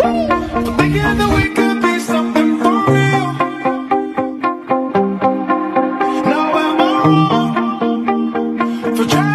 For thinking that we could be something for real. Now am I wrong for trying